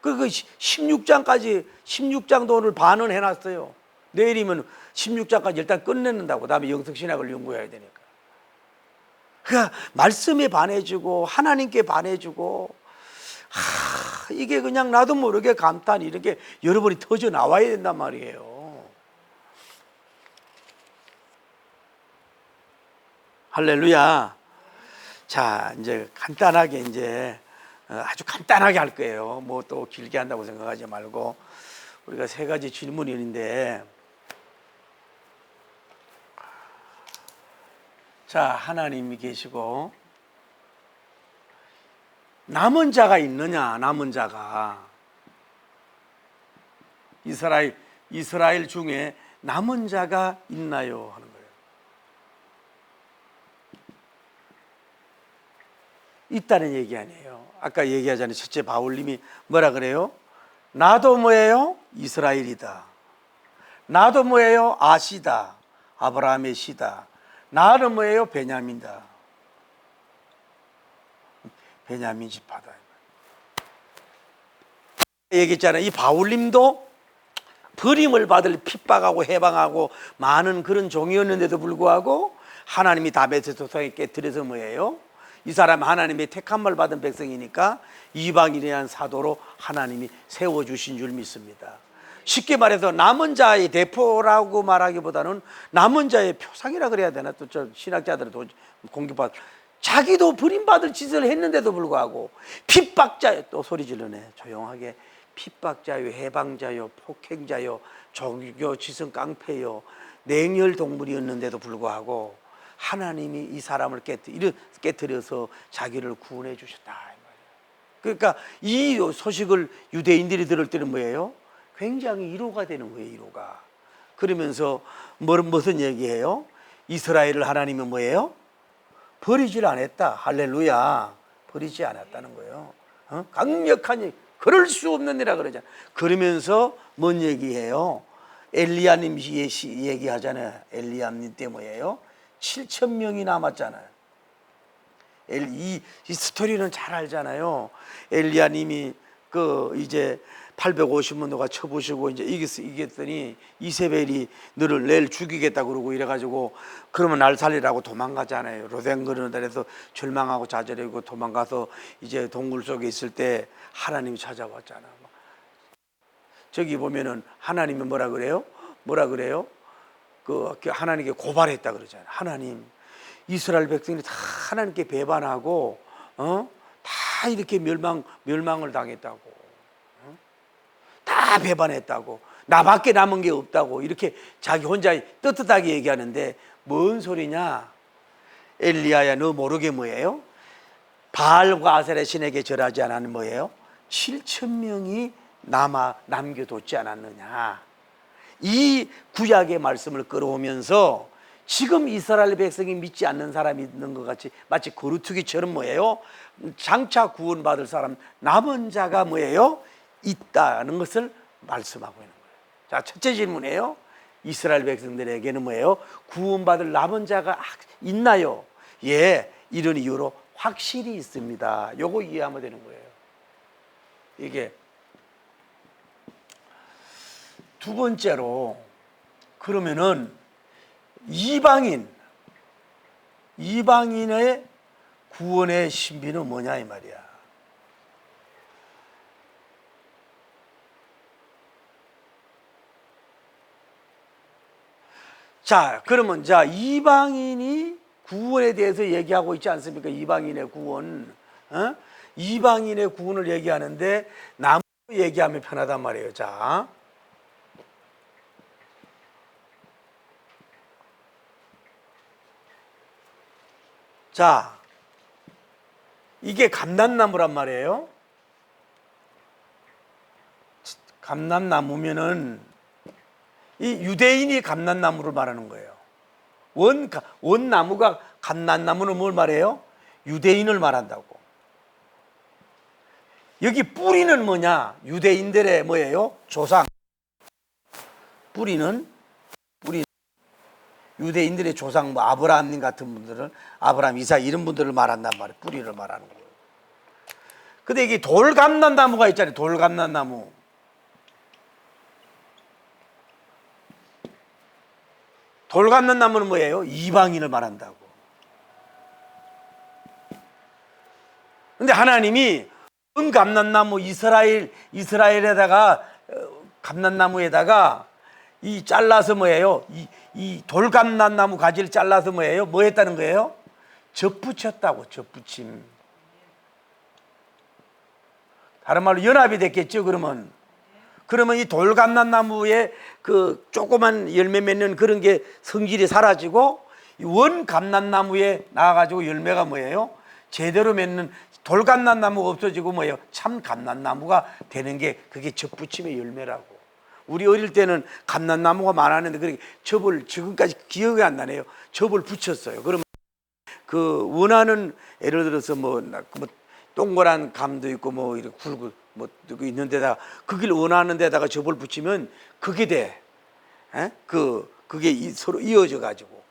그 16장까지 16장도 오늘 반은 해놨어요. 내일이면 16장까지 일단 끝내는다고. 다음에 영성신학을 연구해야 되니까. 그러니까 말씀에 반해주고 하나님께 반해주고, 이게 그냥 나도 모르게 감탄 이렇게 여러분이 터져 나와야 된단 말이에요. 할렐루야. 자, 이제 간단하게 이제 아주 간단하게 할 거예요. 뭐 또 길게 한다고 생각하지 말고. 우리가 3가지 질문이 있는데, 자, 하나님이 계시고 남은 자가 있느냐? 남은 자가 이스라엘 중에 남은 자가 있나요? 하는 거예요. 있다는 얘기 아니에요. 아까 얘기하자니 첫째 바울님이 뭐라 그래요? 나도 뭐예요? 이스라엘이다. 나도 뭐예요? 아시다. 아브라함의 시다. 나는 뭐예요? 베냐민이다. 베냐민 지파다. 얘기했잖아요. 이 바울님도 버림을 받을 핍박하고 해방하고 많은 그런 종이었는데도 불구하고 하나님이 다베트 도상에 깨뜨려서 뭐예요? 이 사람 하나님의 택함을 받은 백성이니까 이방인에 대한 사도로 하나님이 세워주신 줄 믿습니다. 쉽게 말해서 남은 자의 대표라고 말하기보다는 남은 자의 표상이라 그래야 되나? 또 저 신학자들은 공격받, 자기도 버림받을 짓을 했는데도 불구하고 핍박자요, 또 소리 질러네 조용하게, 핍박자요, 해방자요, 폭행자요, 종교 지성 깡패요, 냉혈 동물이었는데도 불구하고 하나님이 이 사람을 깨뜨려서 자기를 구원해 주셨다. 그러니까 이 소식을 유대인들이 들을 때는 뭐예요? 굉장히 위로가 되는 거예요, 위로가. 그러면서 무슨 얘기예요? 이스라엘을 하나님은 뭐예요? 버리질 않았다. 할렐루야. 버리지 않았다는 거예요. 강력한 얘기. 그럴 수 없는 일이라 그러잖아요. 그러면서 뭔 얘기해요? 엘리야님 얘기하잖아요. 엘리야님 때 뭐예요? 7천 명이 남았잖아요. 이 스토리는 잘 알잖아요. 엘리야님이 이제 850문 누가 쳐부시고 이제 이겼더니 이세벨이 너를 내일 죽이겠다 그러고 이래가지고 그러면 날 살리라고 도망가잖아요. 로덴그르는 데서 절망하고 좌절하고 도망가서 이제 동굴 속에 있을 때 하나님이 찾아왔잖아. 저기 보면은 하나님이 뭐라 그래요? 하나님께 고발했다 그러잖아요. 하나님, 이스라엘 백성들이 다 하나님께 배반하고 다 이렇게 멸망을 당했다고. 다 배반했다고. 나밖에 남은 게 없다고. 이렇게 자기 혼자 떳떳하게 얘기하는데 뭔 소리냐? 엘리야야, 너 모르게 뭐예요? 바알과 아세라 신에게 절하지 않았는 뭐예요? 7천 명이 남겨뒀지 않았느냐. 이 구약의 말씀을 끌어오면서 지금 이스라엘 백성이 믿지 않는 사람이 있는 것 같이 마치 거루투기처럼 뭐예요? 장차 구원받을 사람 남은 자가 뭐예요? 있다는 것을 말씀하고 있는 거예요. 자, 첫째 질문이에요. 이스라엘 백성들에게는 뭐예요? 구원받을 남은 자가 있나요? 예, 이런 이유로 확실히 있습니다. 요거 이해하면 되는 거예요. 이게 두 번째로, 그러면은 이방인의 구원의 신비는 뭐냐 이 말이야. 자, 그러면 이방인이 구원에 대해서 얘기하고 있지 않습니까? 이방인의 구원. 이방인의 구원을 얘기하는데 나무 얘기하면 편하단 말이에요. 자, 이게 감람나무란 말이에요. 감람나무면은 이 유대인이 감람나무를 말하는 거예요. 원 나무가 감람나무는 뭘 말해요? 유대인을 말한다고. 여기 뿌리는 뭐냐? 유대인들의 뭐예요? 조상. 뿌리는 유대인들의 조상, 아브라함님 같은 분들을, 아브라함, 이삭 이런 분들을 말한단 말이에요. 뿌리를 말하는 거예요. 근데 이게 돌감람나무가 있잖아요. 돌감람나무. 돌감람나무는 뭐예요? 이방인을 말한다고. 근데 하나님이 감람나무 이스라엘에다가 감람나무에다가 이 잘라서 뭐예요? 이 돌감람나무 가지를 잘라서 뭐예요? 뭐 했다는 거예요? 접붙였다고. 접붙임. 다른 말로 연합이 됐겠죠. 그러면 이 돌감람나무에 그 조그만 열매 맺는 그런 게 성질이 사라지고 이 원감람나무에 나와가지고 열매가 뭐예요? 제대로 맺는 돌감람나무가 없어지고 뭐예요? 참 감람나무가 되는 게 그게 접붙임의 열매라고. 우리 어릴 때는 감람나무가 많았는데 그렇게 접을 지금까지 기억이 안 나네요. 접을 붙였어요. 그러면 그 원하는 예를 들어서 뭐 동그란 감도 있고 뭐 이렇게 굵고 뭐 있는 데다가 그길 원하는 데다가 접을 붙이면 그게 돼. 그게 서로 이어져 가지고.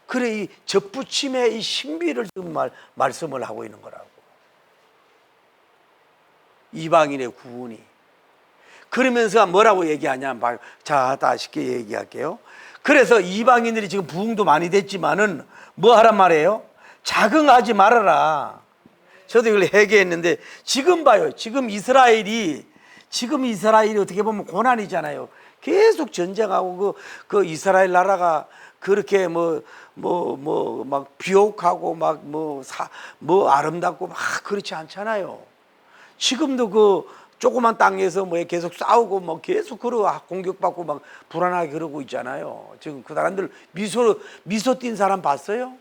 그래 이 접붙임의 이 신비를 지금 말씀을 하고 있는 거라고. 이방인의 구원이. 그러면서 뭐라고 얘기하냐? 자, 다시 쉽게 얘기할게요. 그래서 이방인들이 지금 부흥도 많이 됐지만은 뭐 하란 말이에요? 자긍하지 말아라. 저도 이걸 회개했는데 지금 봐요. 지금 이스라엘이 어떻게 보면 고난이잖아요. 계속 전쟁하고 그 이스라엘 나라가 그렇게 막 비옥하고 뭐 아름답고 막 그렇지 않잖아요. 지금도 그 조그만 땅에서 계속 싸우고 계속 공격받고 막 불안하게 그러고 있잖아요. 지금 그 사람들 미소 띈 사람 봤어요?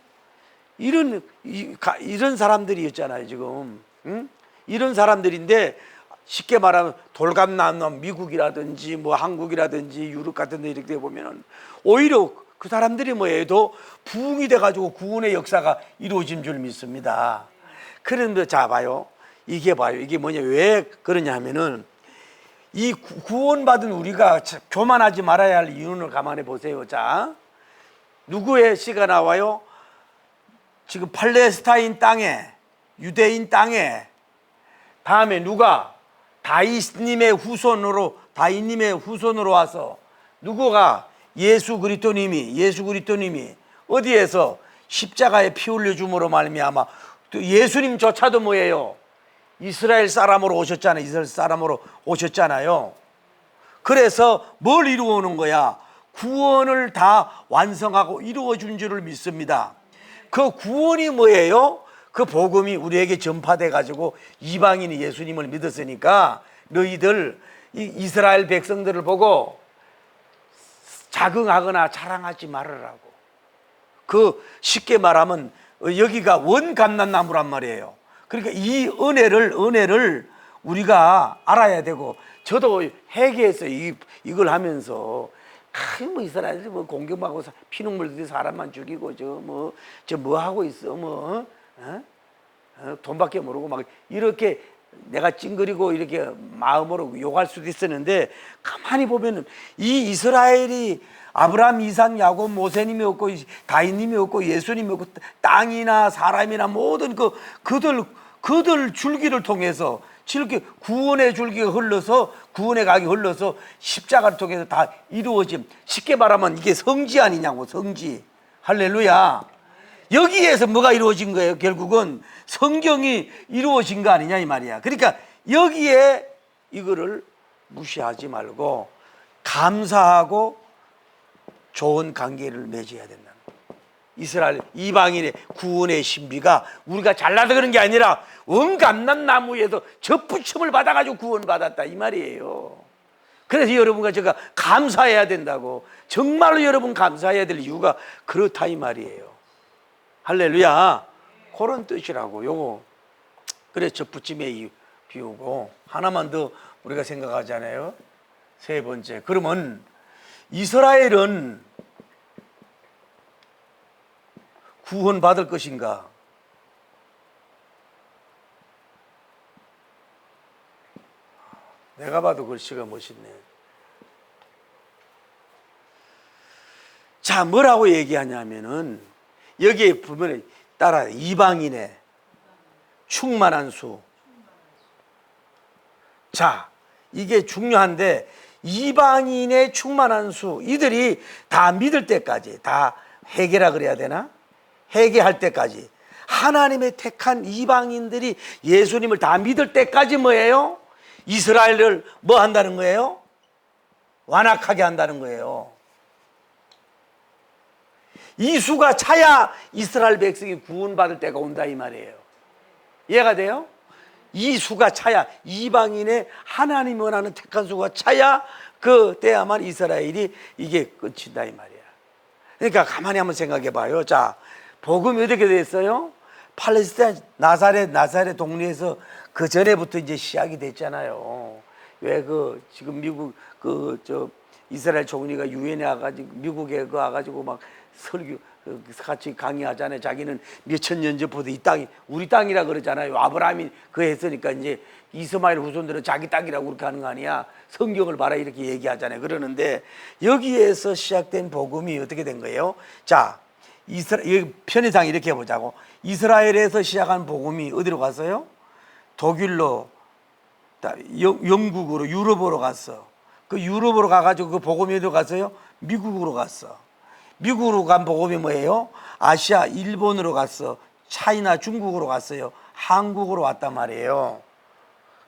이런 사람들이었잖아요 지금. 응? 이런 사람들인데 쉽게 말하면 돌감나는 미국이라든지 뭐 한국이라든지 유럽 같은 데 이렇게 보면은 오히려 그 사람들이 뭐예요? 더 부흥이 돼가지고 구원의 역사가 이루어진 줄 믿습니다. 그런데 자 봐요. 이게 뭐냐? 왜 그러냐 하면은 이 구원받은 우리가 교만하지 말아야 할 이유를 감안해 보세요. 자, 누구의 시가 나와요? 지금 팔레스타인 땅에, 유대인 땅에 다음에 누가 다윗님의 후손으로 와서 누구가 예수 그리스도님이 어디에서 십자가에 피 흘려 줌으로 말미암아 또 예수님조차도 뭐예요? 이스라엘 사람으로 오셨잖아요. 그래서 뭘 이루어오는 거야? 구원을 다 완성하고 이루어 준 줄을 믿습니다. 그 구원이 뭐예요? 그 복음이 우리에게 전파돼 가지고 이방인이 예수님을 믿었으니까 너희들 이스라엘 백성들을 보고 자긍하거나 자랑하지 말으라고. 그 쉽게 말하면 여기가 원감난나무란 말이에요. 그러니까 이 은혜를 우리가 알아야 되고, 저도 회개해서 이걸 하면서 뭐 이스라엘이 뭐 공격하고 피눈물 들이 사람만 죽이고 저 뭐 하고 있어 돈밖에 모르고 막 이렇게 내가 찡그리고 이렇게 마음으로 욕할 수도 있었는데, 가만히 보면은 이 이스라엘이 아브라함, 이삭, 야곱, 모세님이 없고 다윗님이 없고 예수님이 없고 땅이나 사람이나 모든 그들 줄기를 통해서 구원의 줄기가 흘러서 구원의 각이 흘러서 십자가를 통해서 다 이루어짐. 쉽게 말하면 이게 성지 아니냐고. 성지. 할렐루야. 여기에서 뭐가 이루어진 거예요? 결국은 성경이 이루어진 거 아니냐 이 말이야. 그러니까 여기에 이거를 무시하지 말고 감사하고 좋은 관계를 맺어야 된다는 거예요. 이스라엘 이방인의 구원의 신비가 우리가 잘나서 그런 게 아니라 원감난나무에서 접붙임을 받아가지고 구원받았다 이 말이에요. 그래서 여러분과 제가 감사해야 된다고. 정말로 여러분 감사해야 될 이유가 그렇다 이 말이에요. 할렐루야. 그런 뜻이라고. 요거 그래 접붙임에 비우고 하나만 더 우리가 생각하잖아요. 세 번째, 그러면 이스라엘은 구원받을 것인가? 내가 봐도 글씨가 멋있네. 자, 뭐라고 얘기하냐면은 여기에 보면 따라 이방인의 충만한 수. 자, 이게 중요한데 이방인의 충만한 수, 이들이 다 믿을 때까지, 다 회개라 그래야 되나? 회개할 때까지, 하나님의 택한 이방인들이 예수님을 다 믿을 때까지 뭐예요? 이스라엘을 뭐 한다는 거예요? 완악하게 한다는 거예요. 이 수가 차야 이스라엘 백성이 구원받을 때가 온다 이 말이에요. 이해가 돼요? 이 수가 차야, 이방인의 하나님 원하는 택한 수가 차야 그 때야만 이스라엘이 이게 끝인다 이 말이야. 그러니까 가만히 한번 생각해 봐요. 자, 복음이 어떻게 됐어요? 팔레스타인 나사렛 동리에서 그 전에부터 이제 시작이 됐잖아요. 왜 지금 미국 이스라엘 총리가 유엔에 와가지고 미국에 와가지고 막 설교 같이 강의하잖아요. 자기는 몇천 년 전부터 이 땅이 우리 땅이라 그러잖아요. 아브라함이 했으니까 이제 이스마엘 후손들은 자기 땅이라고 그렇게 하는 거 아니야. 성경을 봐라 이렇게 얘기하잖아요. 그러는데 여기에서 시작된 복음이 어떻게 된 거예요? 자, 여기 편의상 이렇게 해보자고. 이스라엘에서 시작한 복음이 어디로 갔어요? 독일로, 영국으로, 유럽으로 갔어. 그 유럽으로 가가지고 그 복음이 어디로 갔어요? 미국으로 갔어. 미국으로 간 복음이 뭐예요? 아시아, 일본으로 갔어. 차이나, 중국으로 갔어요. 한국으로 왔단 말이에요.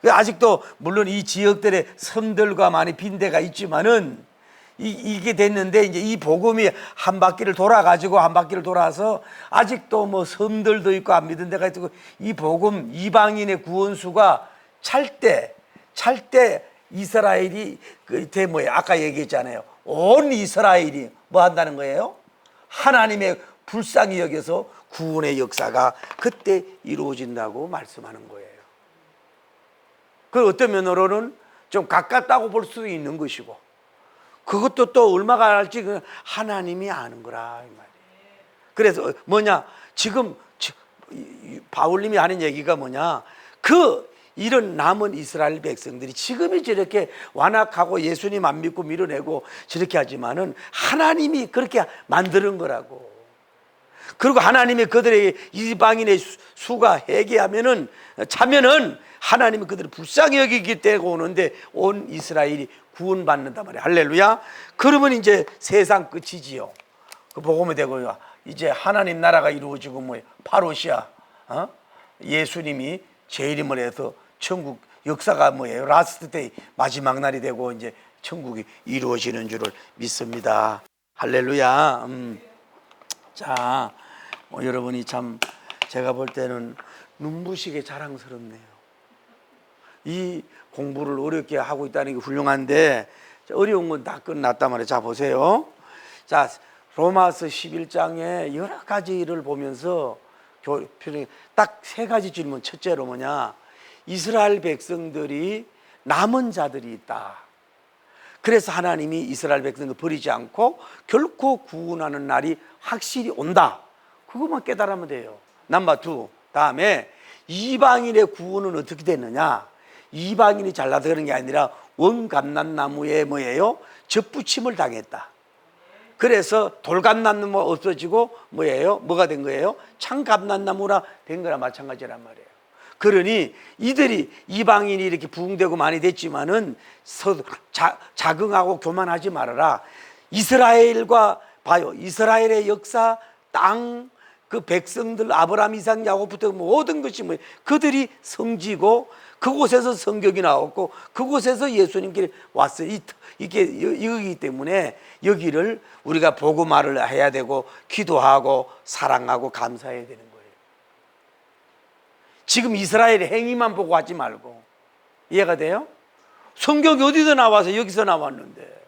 아직도 물론 이 지역들의 섬들과 많이 빈대가 있지만은 이게 됐는데, 이제 이 복음이 한 바퀴를 돌아서 아직도 뭐 섬들도 있고 안 믿은 데가 있고, 이 복음, 이방인의 구원수가 찰 때 이스라엘이 뭐예요? 아까 얘기했잖아요. 온 이스라엘이 뭐 한다는 거예요? 하나님의 불쌍히 여겨서 구원의 역사가 그때 이루어진다고 말씀하는 거예요. 그 어떤 면으로는 좀 가깝다고 볼 수도 있는 것이고, 그것도 또 얼마가 갈지 하나님이 아는 거라 이 말이에요. 그래서 뭐냐, 지금 바울님이 하는 얘기가 뭐냐, 이런 남은 이스라엘 백성들이 지금이 저렇게 완악하고 예수님 안 믿고 밀어내고 저렇게 하지만은 하나님이 그렇게 만드는 거라고. 그리고 하나님이 그들에게 이방인의 수가 회개하면은 차면은 하나님이 그들을 불쌍히 여기기 때문에 오는데 온 이스라엘이 구원받는단 말이에요. 할렐루야. 그러면 이제 세상 끝이지요. 그 복음이 되고 이제 하나님 나라가 이루어지고 뭐예요? 파롯이야. 예수님이 재림을 해서 천국 역사가 뭐예요? 라스트 데이, 마지막 날이 되고 이제 천국이 이루어지는 줄을 믿습니다. 할렐루야. 자, 여러분이 참 제가 볼 때는 눈부시게 자랑스럽네요. 이 공부를 어렵게 하고 있다는 게 훌륭한데 어려운 건 다 끝났단 말이에요. 자, 보세요. 자, 로마서 11장에 여러 가지를 보면서 딱 세 가지 질문. 첫째로 뭐냐, 이스라엘 백성들이 남은 자들이 있다. 그래서 하나님이 이스라엘 백성을 버리지 않고 결코 구원하는 날이 확실히 온다. 그것만 깨달으면 돼요. 넘버 투. 다음에 이방인의 구원은 어떻게 됐느냐, 이방인이 잘나서 그런 게 아니라 원감난나무에 뭐예요? 접붙임을 당했다. 그래서 돌감난나무가 없어지고 뭐예요? 뭐가 된 거예요? 창감난나무라 된 거랑 마찬가지란 말이에요. 그러니 이들이 이방인이 이렇게 부흥되고 많이 됐지만은 자긍하고 교만하지 말아라. 이스라엘과 봐요. 이스라엘의 역사, 땅, 그 백성들 아브라함, 이삭, 야곱부터 모든 것이 뭐 그들이 성지고 그곳에서 성경이 나왔고 그곳에서 예수님께서 왔어요. 이게 이거기 때문에 여기를 우리가 복음화를 해야 되고 기도하고 사랑하고 감사해야 되는 거예요. 지금 이스라엘의 행위만 보고 하지 말고. 이해가 돼요? 성경이 어디서 나와서 여기서 나왔는데,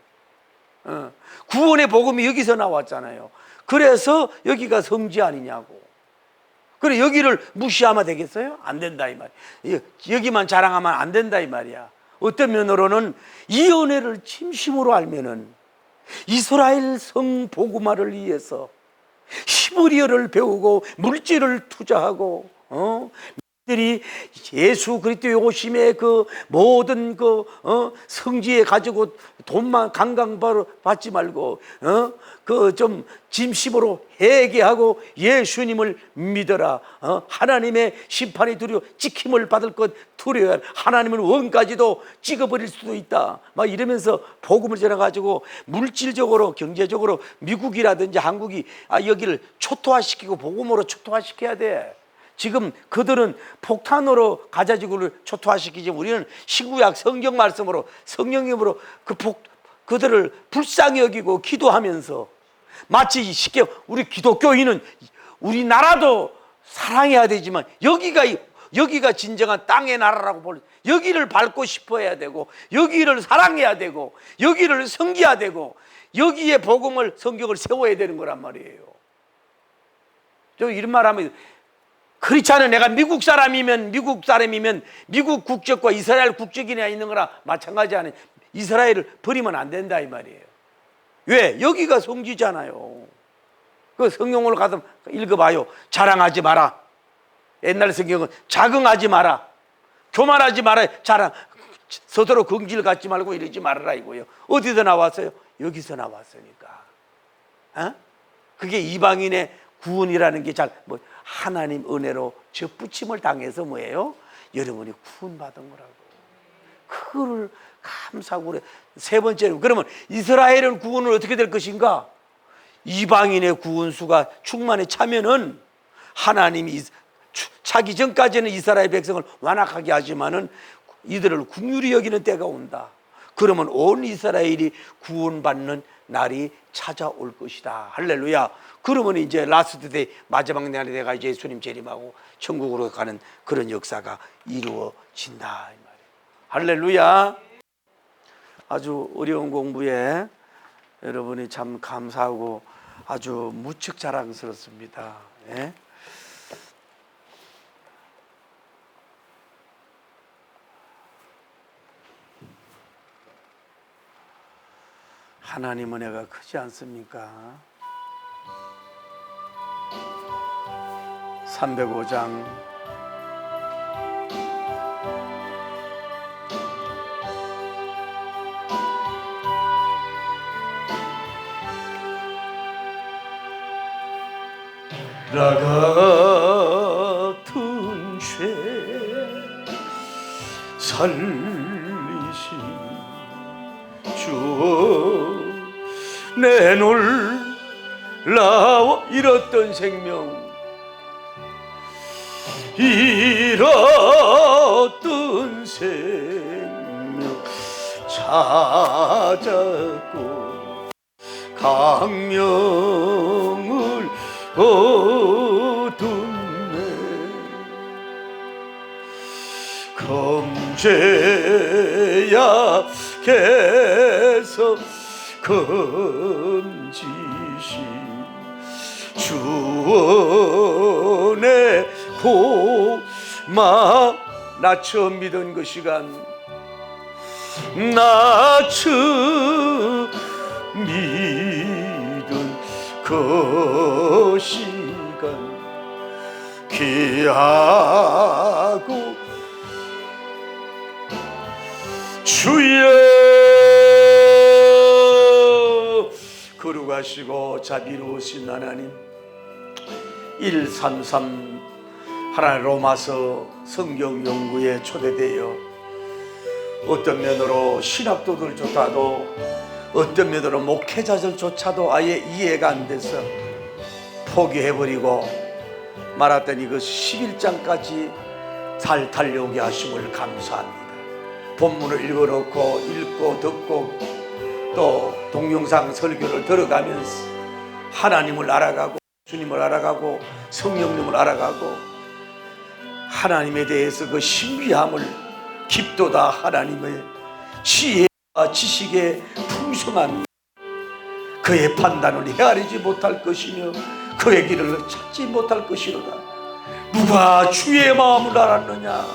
구원의 복음이 여기서 나왔잖아요. 그래서 여기가 성지 아니냐고. 그래, 여기를 무시하면 되겠어요? 안 된다 이 말이야. 여기만 자랑하면 안 된다 이 말이야. 어떤 면으로는 이 은혜를 진심으로 알면은 이스라엘 성 복음화를 위해서 히브리어를 배우고 물질을 투자하고 들이 예수 그리스도의 오심의 그 모든 성지에 가지고 돈만 강강바로 받지 말고 그 좀 진심으로 회개하고 예수님을 믿어라. 하나님의 심판이 두려워 찍힘을 받을 것 두려워. 하나님은 원까지도 찍어버릴 수도 있다. 막 이러면서 복음을 전해 가지고 물질적으로 경제적으로 미국이라든지 한국이 여기를 초토화시키고 복음으로 초토화시켜야 돼. 지금 그들은 폭탄으로 가자지구를 초토화시키지 우리는 신구약 성경 말씀으로 성령님으로 그들을 불쌍히 여기고 기도하면서 마치 쉽게 우리 기독교인은 우리나라도 사랑해야 되지만 여기가 진정한 땅의 나라라고 볼 여기를 밟고 싶어야 되고 여기를 사랑해야 되고 여기를 섬겨야 되고 여기에 복음을 성경을 세워야 되는 거란 말이에요. 저 이런 말하면 그렇지 않은 내가 미국 사람이면 미국 국적과 이스라엘 국적이나 있는 거나 마찬가지 아니에요. 이스라엘을 버리면 안 된다 이 말이에요. 왜? 여기가 성지잖아요. 그 성경으로 가서 읽어봐요. 자랑하지 마라. 옛날 성경은 자긍하지 마라. 교만하지 마라. 서로 긍지를 갖지 말고 이러지 말아라 이거예요. 어디서 나왔어요? 여기서 나왔으니까. 그게 이방인의 구원이라는 게 하나님 은혜로 접붙임을 당해서 뭐예요? 여러분이 구원받은 거라고. 그거를 감사하고 그래. 세 번째로 그러면 이스라엘은 구원은 어떻게 될 것인가? 이방인의 구원수가 충만에 차면은 하나님이 차기 전까지는 이스라엘 백성을 완악하게 하지만은 이들을 긍휼히 여기는 때가 온다. 그러면 온 이스라엘이 구원받는 날이 찾아올 것이다. 할렐루야. 그러면 이제 라스트 데이 마지막 날이 돼가 이제 예수님 재림하고 천국으로 가는 그런 역사가 이루어진다 이 말이에요. 할렐루야. 아주 어려운 공부에 여러분이 참 감사하고 아주 무척 자랑스럽습니다. 예? 하나님 은혜가 크지 않습니까? 305장 나 같은 죄 살리신 주 내 놀라워 잃었던 생명 잃었던 생명 찾았고 강명을 얻었네 검죄약해서 건지신 주원의 고마 나 처음 믿은 그 시간 나 처음 믿은 그 시간 귀하고 주여 거룩하시고 자비로우신 하나님 133 하나님 로마서 성경 연구에 초대되어 어떤 면으로 신학도들조차도 어떤 면으로 목회자들조차도 아예 이해가 안 돼서 포기해버리고 말았더니 그 11장까지 잘 달려오게 하심을 감사합니다. 본문을 읽어놓고 읽고 듣고 또 동영상 설교를 들어가면서 하나님을 알아가고 주님을 알아가고 성령님을 알아가고 하나님에 대해서 그 신비함을 깊도다 하나님의 지혜와 지식의 풍성함 그의 판단을 헤아리지 못할 것이며 그의 길을 찾지 못할 것이로다. 누가 주의 마음을 알았느냐?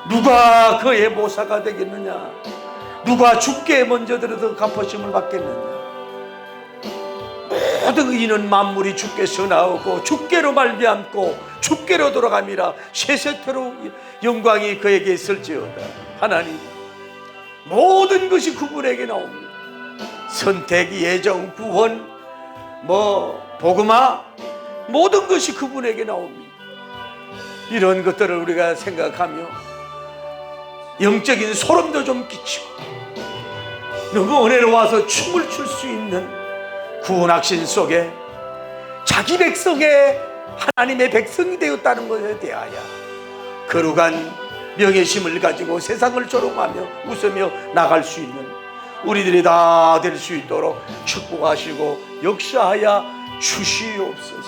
누가 그의 모사가 되겠느냐? 누가 주께 먼저 들어서 갚으심을 받겠느냐? 모든 의인은 만물이 주께서 나오고 주께로 말미암고 주께로 돌아감이라 세세토록 영광이 그에게 있을지어다. 하나님 모든 것이 그분에게 나옵니다. 선택, 예정, 구원, 복음화 모든 것이 그분에게 나옵니다. 이런 것들을 우리가 생각하며 영적인 소름도 좀 끼치고 너무 은혜로워서 춤을 출 수 있는 구원학신 속에 자기 백성의 하나님의 백성이 되었다는 것에 대하여 거룩한 명예심을 가지고 세상을 조롱하며 웃으며 나갈 수 있는 우리들이 다 될 수 있도록 축복하시고 역사하여 주시옵소서.